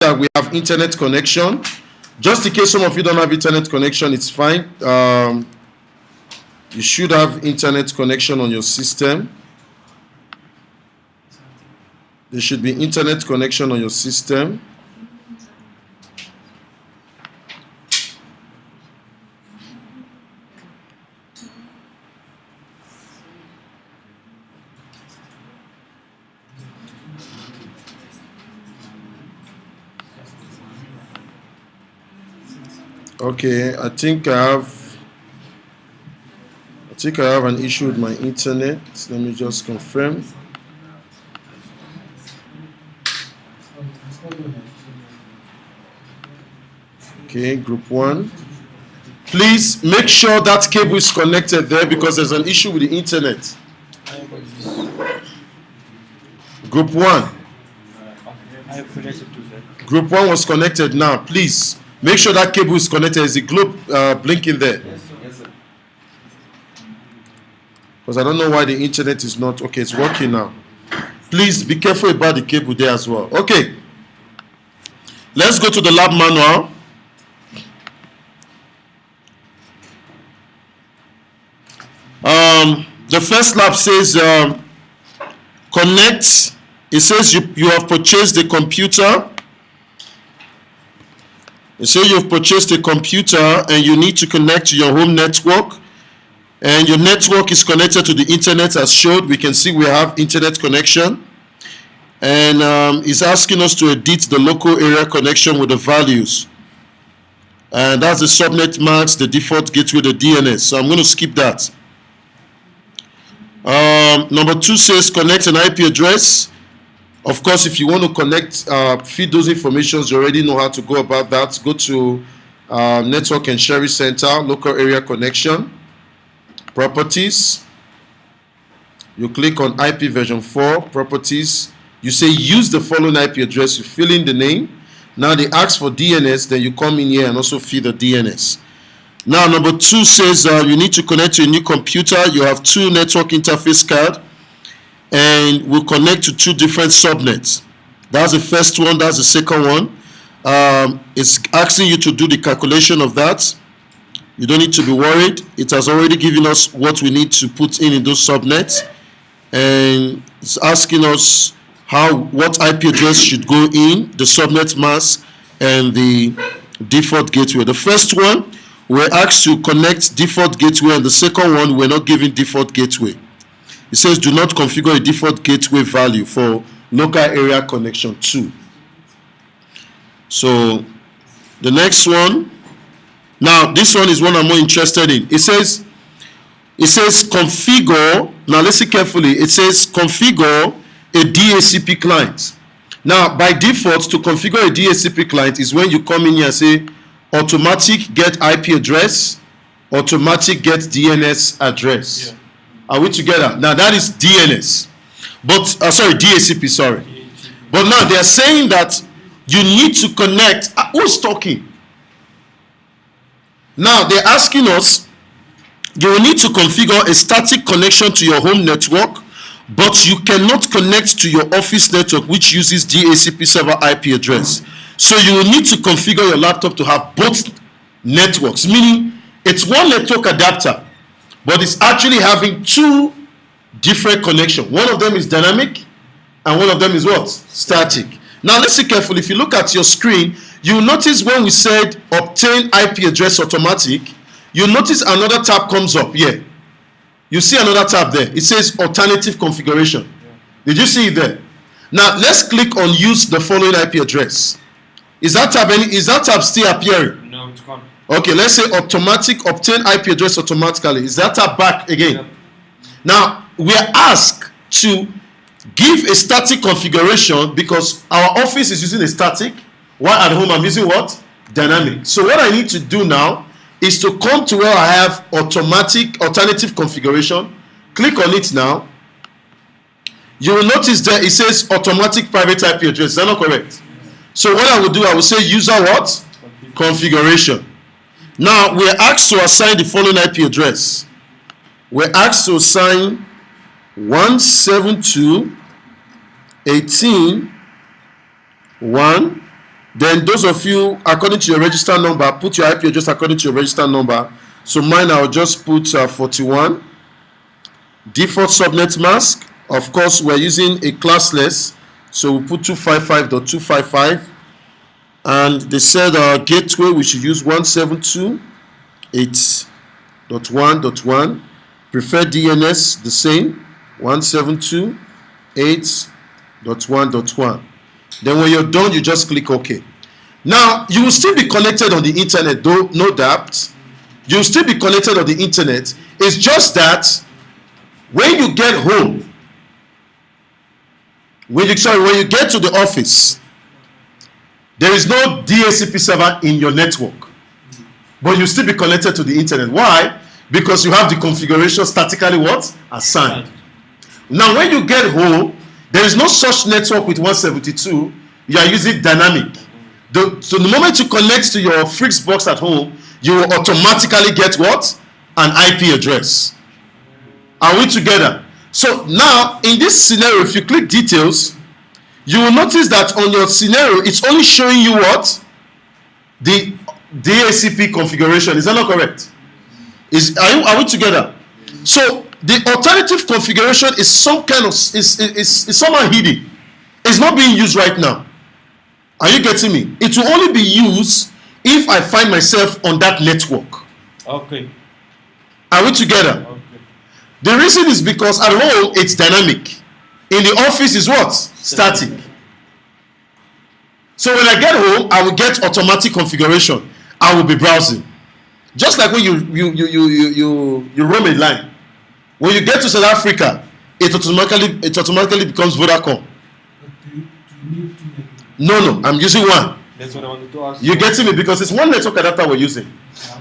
that we have internet connection. Just in case some of you don't have internet connection, it's fine. You should have internet connection on your system. There should be internet connection on your system. Okay, I think I have an issue with my internet. Let me just confirm. Okay, group 1. Please make sure that cable is connected there because there's an issue with the internet. Group 1. Group 1 was connected now. Please make sure that cable is connected. Is the globe blinking there? Yes, sir. Because I don't know why the internet is not. Okay, it's working now. Please be careful about the cable there as well. Okay. Let's go to the lab manual. The first lab says connect. It says you have purchased a computer. It says you've purchased a computer and you need to connect to your home network. And your network is connected to the internet as showed. We can see we have internet connection. And it's asking us to edit the local area connection with the values. And that's the subnet mask, the default gateway, the DNS. So I'm going to skip that. Number 2 says connect an IP address. Of course, if you want to connect, feed those informations, you already know how to go about that. Go to Network and Sharing Center, local area connection, properties. You click on IP version 4, properties. You say use the following IP address. You fill in the name. Now they ask for DNS, then you come in here and also feed the DNS. Now number 2 says you need to connect to a new computer. You have 2 network interface cards. And we'll connect to 2 different subnets. That's the first one, that's the second one. It's asking you to do the calculation of that. You don't need to be worried. It has already given us what we need to put in those subnets. And it's asking us what IP address should go in, the subnet mask, and the default gateway. The first one, we're asked to connect default gateway, and the second one, we're not giving default gateway. It says do not configure a default gateway value for local area connection 2. So the next one, now this one is one I'm more interested in. It says configure. Now listen carefully. It says configure a DHCP client. Now by default, to configure a DHCP client is when you come in here and say automatic get IP address, automatic get DNS address. Yeah. Are we together? Now that is DNS, but DHCP. Sorry, but now they are saying that you need to connect. Who's talking? Now they're asking us. You will need to configure a static connection to your home network, but you cannot connect to your office network, which uses DHCP server IP address. So you will need to configure your laptop to have both networks, meaning it's one network adapter. But it's actually having 2 different connections. One of them is dynamic and one of them is what? Static. Now listen carefully. If you look at your screen, you'll notice when we said obtain IP address automatic, you'll notice another tab comes up here. You see another tab there. It says alternative configuration. Yeah. Did you see it there? Now let's click on use the following IP address. Is that tab still appearing? No, it's gone. Okay, let's say automatic obtain IP address automatically. Is that tab back again? Yep. Now we are asked to give a static configuration because our office is using a static, while at home I'm using what? Dynamic. So what I need to do now is to come to where I have alternative configuration. Click on it now. You will notice there it says automatic private IP address. Is that not correct? So what I will do, I will say user what? Configuration. Now we're asked to assign the following IP address. We're asked to assign 172.18.1 Then those of you, according to your register number, put your IP address according to your register number. So mine, I'll just put 41. Default subnet mask. Of course, we're using a classless. So we'll put 255.255. And they said gateway, we should use 172.8.1.1. Preferred DNS, the same, 172.8.1.1. Then when you're done, you just click OK. Now, you will still be connected on the internet, though, no doubt. You will still be connected on the internet. It's just that when you get home, when you get to the office, there is no DHCP server in your network, but you still be connected to the internet. Why? Because you have the configuration statically what? Assigned. Now, when you get home, there is no such network with 172. You are using dynamic. So the moment you connect to your Fritzbox at home, you will automatically get what? An IP address. Are we together? So now, in this scenario, if you click details, you will notice that on your scenario, it's only showing you what? The DHCP configuration. Is that not correct? Are we together? So the alternative configuration is some kind of is somehow hidden. It's not being used right now. Are you getting me? It will only be used if I find myself on that network. Okay. Are we together? Okay. The reason is because at home it's dynamic. In the office is what? Static. So when I get home, I will get automatic configuration. I will be browsing. Just like when you roam a line. When you get to South Africa, it automatically becomes Vodacom. No, I'm using one. That's what I wanted to ask. You're getting me? Because it's one network adapter we're using.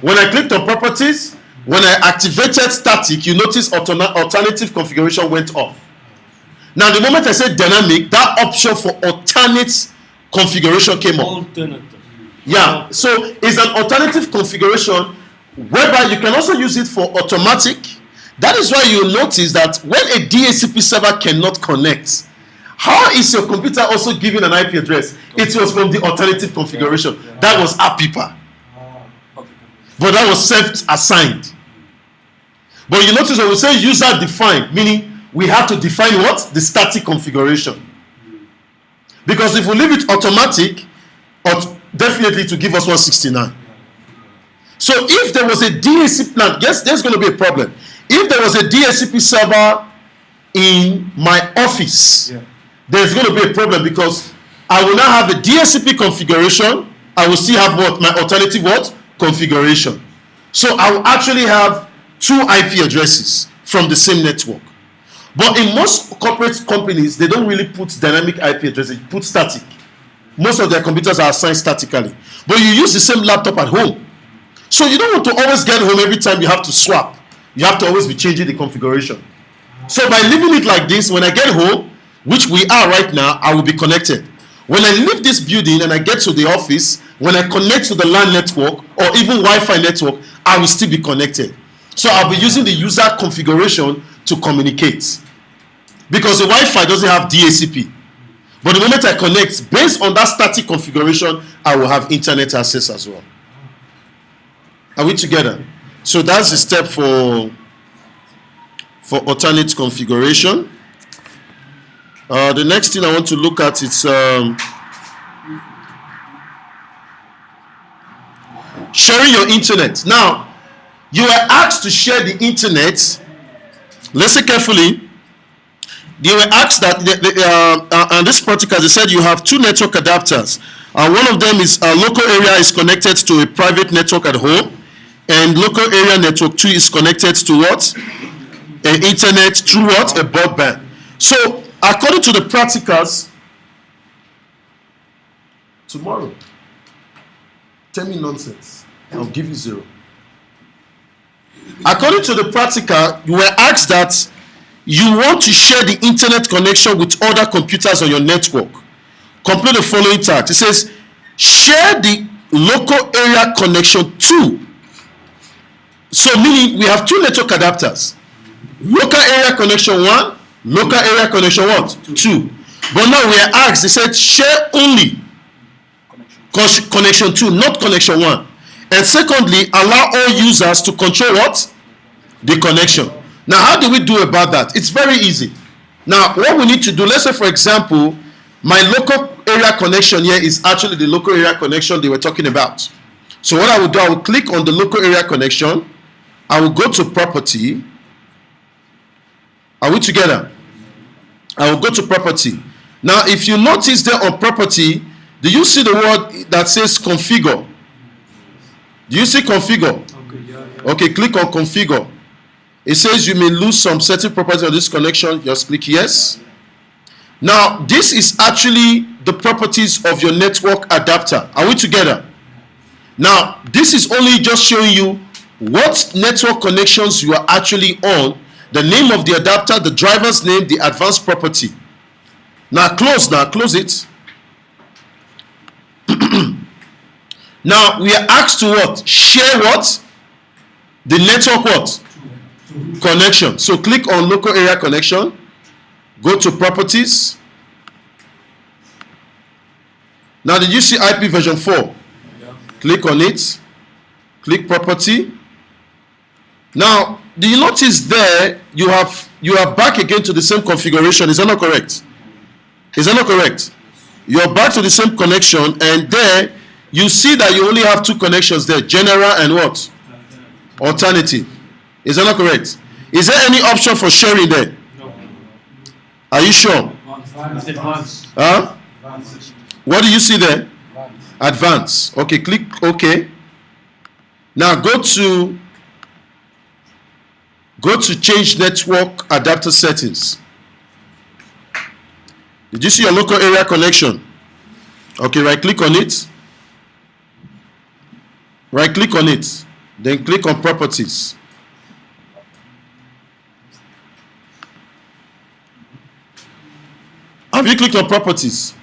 When I clicked on properties, when I activated static, you notice alternative configuration went off. Now, the moment I said dynamic, that option for alternate configuration came up. Alternative. Yeah, so it's an alternative configuration whereby you can also use it for automatic. That is why you notice that when a DHCP server cannot connect, how is your computer also giving an IP address? It was from the alternative configuration. That was APIPA. But that was self-assigned. But you notice when we say user defined, meaning we have to define what? The static configuration. Because if we leave it automatic, definitely to give us 169. So if there was a DHCP, now guess there's going to be a problem. If there was a DHCP server in my office, there's going to be a problem because I will now have a DHCP configuration. I will still have what? My alternative what? Configuration. So I will actually have two IP addresses from the same network. But in most corporate companies, they don't really put dynamic IP addresses, they put static. Most of their computers are assigned statically. But you use the same laptop at home. So you don't want to always get home every time you have to swap. You have to always be changing the configuration. So by leaving it like this, when I get home, which we are right now, I will be connected. When I leave this building and I get to the office, when I connect to the LAN network or even Wi-Fi network, I will still be connected. So I'll be using the user configuration to communicate. Because the Wi-Fi doesn't have DHCP. But the moment I connect, based on that static configuration, I will have internet access as well. Are we together? So that's the step for alternate configuration. The next thing I want to look at is sharing your internet. Now, you were asked to share the internet. Listen carefully. They were asked that, on this practical, they said you have two network adapters. One of them is local area is connected to a private network at home, and local area network 2 is connected to what? An internet through what? A broadband. So, according to the practicals, tomorrow, tell me nonsense, I'll give you 0. According to the practical, you were asked that you want to share the internet connection with other computers on your network. Complete the following task. It says, share the local area connection to. So meaning we have two network adapters. Local area connection 1, local area connection what? 2. But now we are asked, they said share only Connection 2, not connection 1. And secondly, allow all users to control what? The connection. Now, how do we do about that? It's very easy. Now, what we need to do, let's say, for example, my local area connection here is actually the local area connection they were talking about. So what I will do, I will click on the local area connection. I will go to property. Are we together? I will go to property. Now, if you notice there on property, do you see the word that says configure? Do you see configure? Okay, click on configure. It says you may lose some certain properties of this connection. Just click yes. Now, this is actually the properties of your network adapter. Are we together? Now, this is only just showing you what network connections you are actually on, the name of the adapter, the driver's name, the advanced property. Now, close it. Now, we are asked to what? Share what? The network what? Connection. So click on local area connection. Go to properties. Now, did you see IP version 4? Yeah. Click on it. Click property. Now, do you notice there you are back again to the same configuration? Is that not correct? Is that not correct? You are back to the same connection, and there you see that you only have two connections there, general and what? Alternative. Is that not correct? Is there any option for sharing there? No. Are you sure? Advanced. Huh? What do you see there? Advanced. Okay, click OK. Now go to change network adapter settings. Did you see your local area connection? Okay, right click on it. Right click on it. Then click on properties. Have you clicked on properties?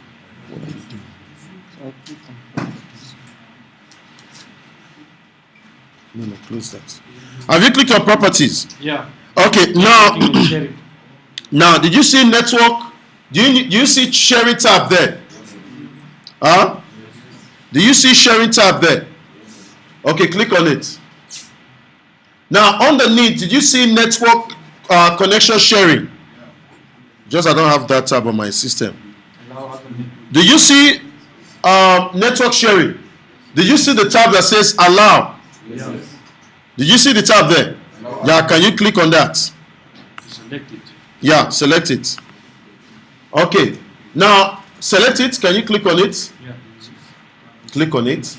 No, close that. Have you clicked on properties? Yeah. Okay, now did you see network? Do you see sharing tab there? Huh? Do you see sharing tab there? Okay, click on it. Now underneath, did you see network connection sharing? Just I don't have that tab on my system. Do you see network sharing? Did you see the tab that says allow? Yes. Did you see the tab there? No. Yeah, can you click on that? Select it. Yeah, select it. Okay. Now, select it. Can you click on it? Yeah. Click on it.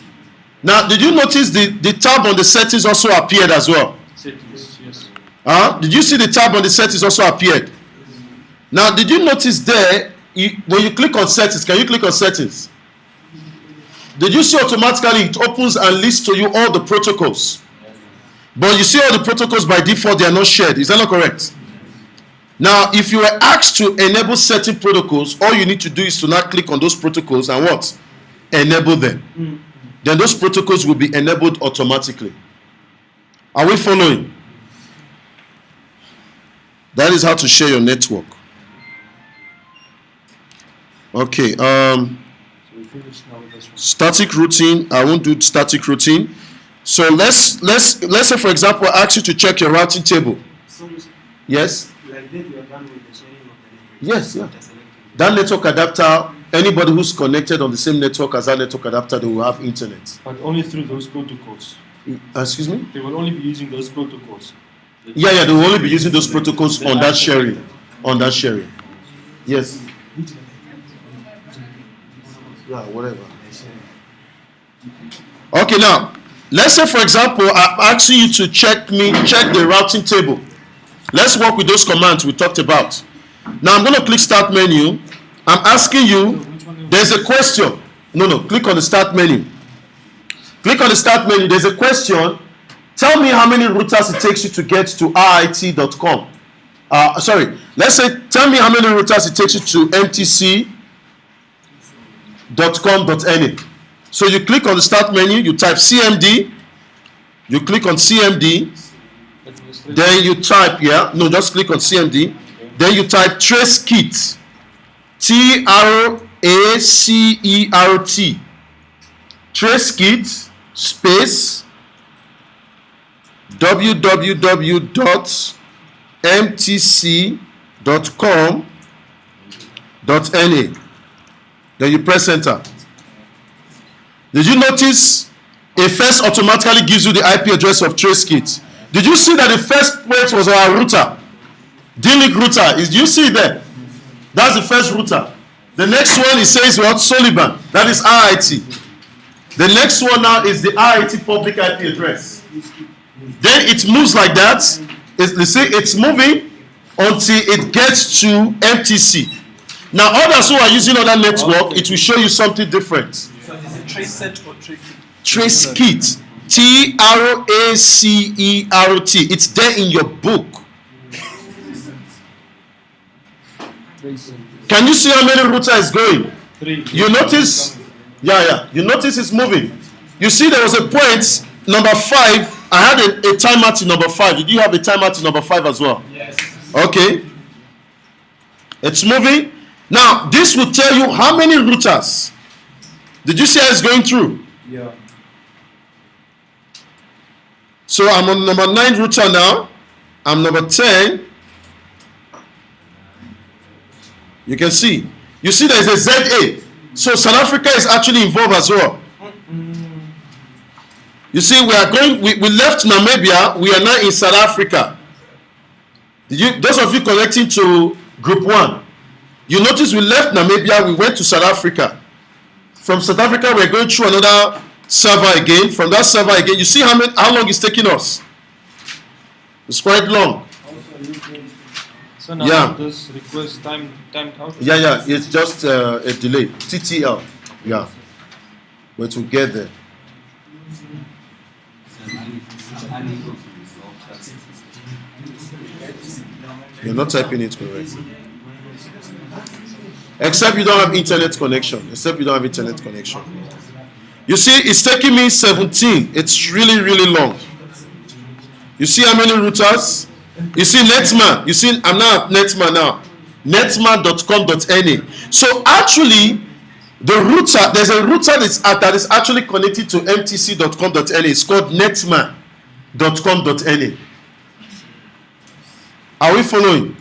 Now, did you notice the tab on the settings also appeared as well? Settings, yes. Did you see the tab on the settings also appeared? Now, did you notice there, when you click on settings, can you click on settings? Did you see automatically it opens and lists to you all the protocols? But you see all the protocols by default, they are not shared. Is that not correct? Now, if you were asked to enable certain protocols, all you need to do is to now click on those protocols and what? Enable them. Then those protocols will be enabled automatically. Are we following? That is how to share your network. Okay. Static routing. I won't do static routing. So let's say, for example, I ask you to check your routing table. Yes. Like that, you are done with the sharing of the network. Yes, yeah. That network adapter, anybody who's connected on the same network as that network adapter, they will have internet. But only through those protocols. Excuse me? They will only be using those protocols. Yeah, they will only be using those protocols on that sharing. On that sharing. Yes. Yeah, whatever. Okay, now, let's say, for example, I'm asking you to check the routing table. Let's work with those commands we talked about. Now, I'm going to click Start Menu. I'm asking you, there's a question. No, click on the Start Menu. Click on the Start Menu. There's a question. Tell me how many routers it takes you to get to RIT.com. Let's say, tell me how many routers it takes you to mtc.com.na. So you click on the Start Menu, you type CMD, you click on CMD, then you type, just click on CMD, then you type Tracert, TRACERT, Tracert space www.mtc.com.na. Then you press enter. Did you notice it first automatically gives you the IP address of Tracert? Did you see that the first page was our router? D-Link router. Did you see it there? That's the first router. The next one, it says what? Soliban. That is RIT. The next one now is the RIT public IP address. Then it moves like that. You see, it's moving until it gets to MTC. Now, others who are using other network, it will show you something different. So is it Tracert or Tracert? Tracert. Tracert. It's there in your book. Can you see how many router is going? 3. You notice? Yeah. You notice it's moving. You see, there was a point, number 5. I had a timer to number 5. Did you have a timer to number 5 as well? Yes. Okay. It's moving. Now, this will tell you how many routers. Did you see how it's going through? Yeah. So I'm on number 9 router now. I'm number 10. You can see. You see there's a ZA. So South Africa is actually involved as well. You see, we left Namibia. We are now in South Africa. Those of you connecting to group 1, you notice we left Namibia, we went to South Africa. From South Africa, we're going through another server again. From that server again, you see how long it's taking us? It's quite long. So now Yeah. this request timed out. Yeah, it's just a delay. TTL. Yeah. But we'll get there. You're not typing it correctly. Except you don't have internet connection. You see, it's taking me 17. It's really, really long. You see how many routers? You see Netman. You see, I'm now at Netman now. Netman.com.na. So actually, the router, there's a router that is actually connected to mtc.com.na. It's called netman.com.na. Are we following?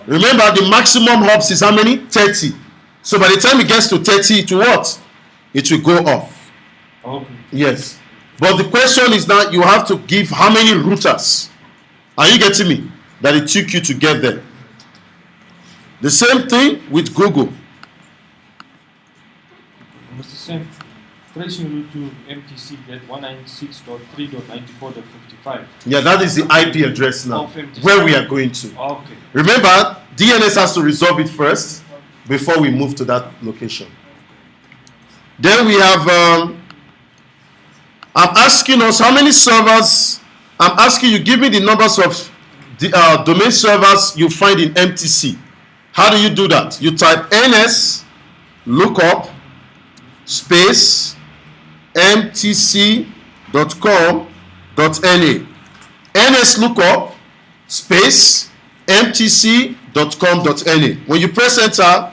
Remember, the maximum hops is how many? 30. So by the time it gets to 30, it will what? It will go off. Okay. Yes. But the question is that you have to give how many routers? Are you getting me? That it took you to get there. The same thing with Google. It's the same. Tracing route to MTC get 196.3.94.55. Yeah, that is the IP address now, Of MTC. where we are going to. Okay. Remember, DNS has to resolve it first before we move to that location. Then we have, I'm asking us how many servers. I'm asking you, give me the numbers of the domain servers you find in MTC. How do you do that? You type ns lookup space mtc.com.na. ns lookup space mtc.com.na. When you press enter,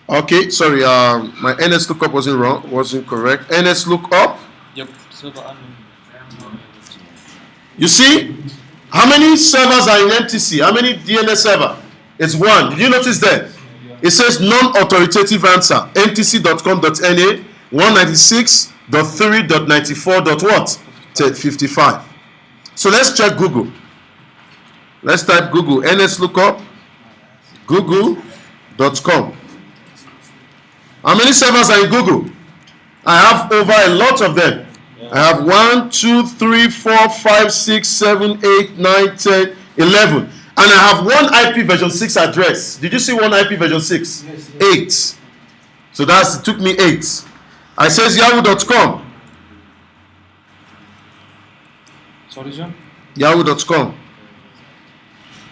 okay, sorry, my ns lookup wasn't correct. ns lookup. Yep. Server unknown. You see, how many servers are in MTC? How many DNS server? It's 1. Did you notice that? It says non-authoritative answer. mtc.com.na 196.3.94.55. So let's check Google. Let's type Google. ns lookup google.com. How many servers are in Google? I have over a lot of them. I have 1, 2, 3, 4, 5, 6, 7, 8, 9, 10, 11. And I have one IP version 6 address. Did you see one IP version 6? Yes. 8. So it took me 8. I says yahoo.com. Sorry, John? Yahoo.com.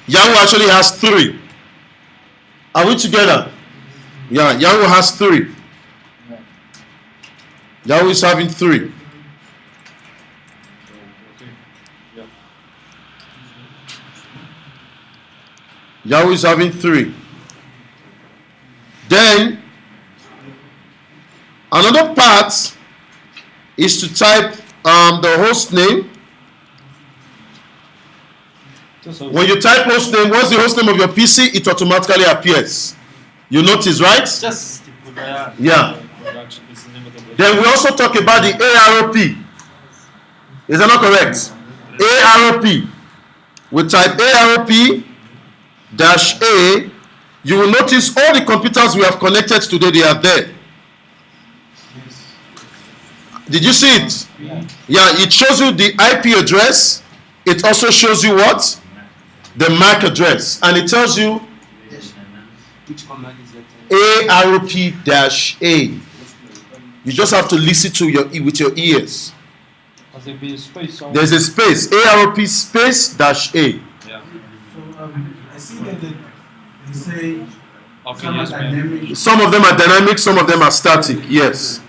Yahoo actually has 3. Are we together? Yeah, Yahoo has 3. Yahoo is having 3. Okay. Yeah. Yahoo is having 3. Then another part is to type the host name. When you type host name, what's the host name of your PC? It automatically appears. You notice, right? Just Yeah. Then we also talk about the AROP. Is that not correct? AROP. We type AROP -A. You will notice all the computers we have connected today, they are there. Did you see it? Yeah, it shows you the IP address. It also shows you what? The MAC address. And it tells you Which command is that? AROP-A. You just have to listen to with your ears. There's a space. AROP space -A. Yeah. So I see that they say Okay, some are yes, ma'am. dynamic. Some of them are dynamic, some of them are static. Yes.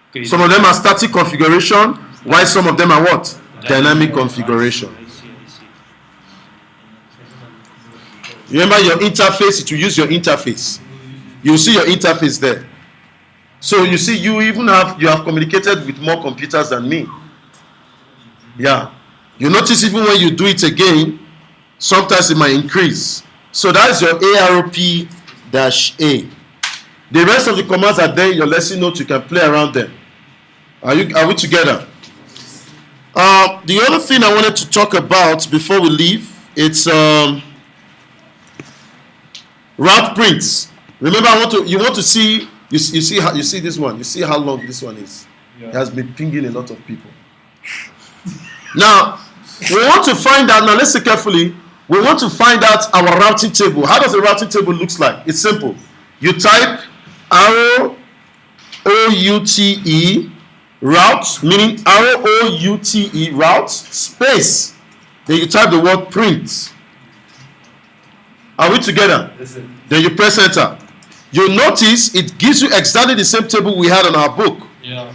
Okay. Some of them are static configuration, while some of them are what? Dynamic configuration. I see. Remember your interface, it will use your interface. You'll see your interface there. So you see, you have communicated with more computers than me. Yeah. You notice even when you do it again, sometimes it might increase. So that's your AROP-A. The rest of the commands are there in your lesson notes. You can play around them. Are we together? The other thing I wanted to talk about before we leave, it's route prints. Remember, you want to see you see this one. You see how long this one is. It has been pinging a lot of people. Now we want to find out. Now listen carefully. We want to find out our routing table. How does a routing table looks like? It's simple. You type arrow OUTE route, meaning arrow OUTE route space. Then you type the word print. Are we together? Then you press enter. You notice it gives you exactly the same table we had on our book. Yeah.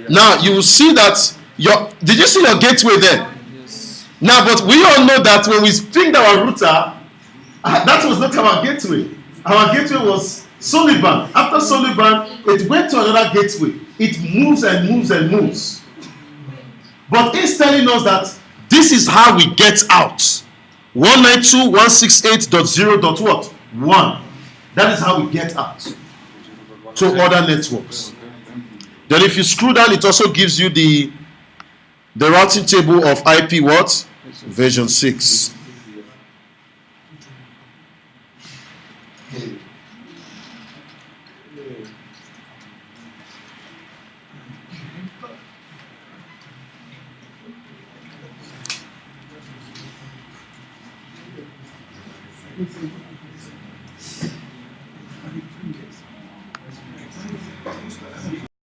Now you will see that did you see your gateway there? Yes. Now, but we all know that when we pinged our router, that was not our gateway. Our gateway was Soliban. After Soliban, it went to another gateway. It moves and moves and moves. But it's telling us that this is how we get out. 192.168.0.1. That is how we get out to other networks. Then if you scroll down, it also gives you the routing table of IP what? Version 6.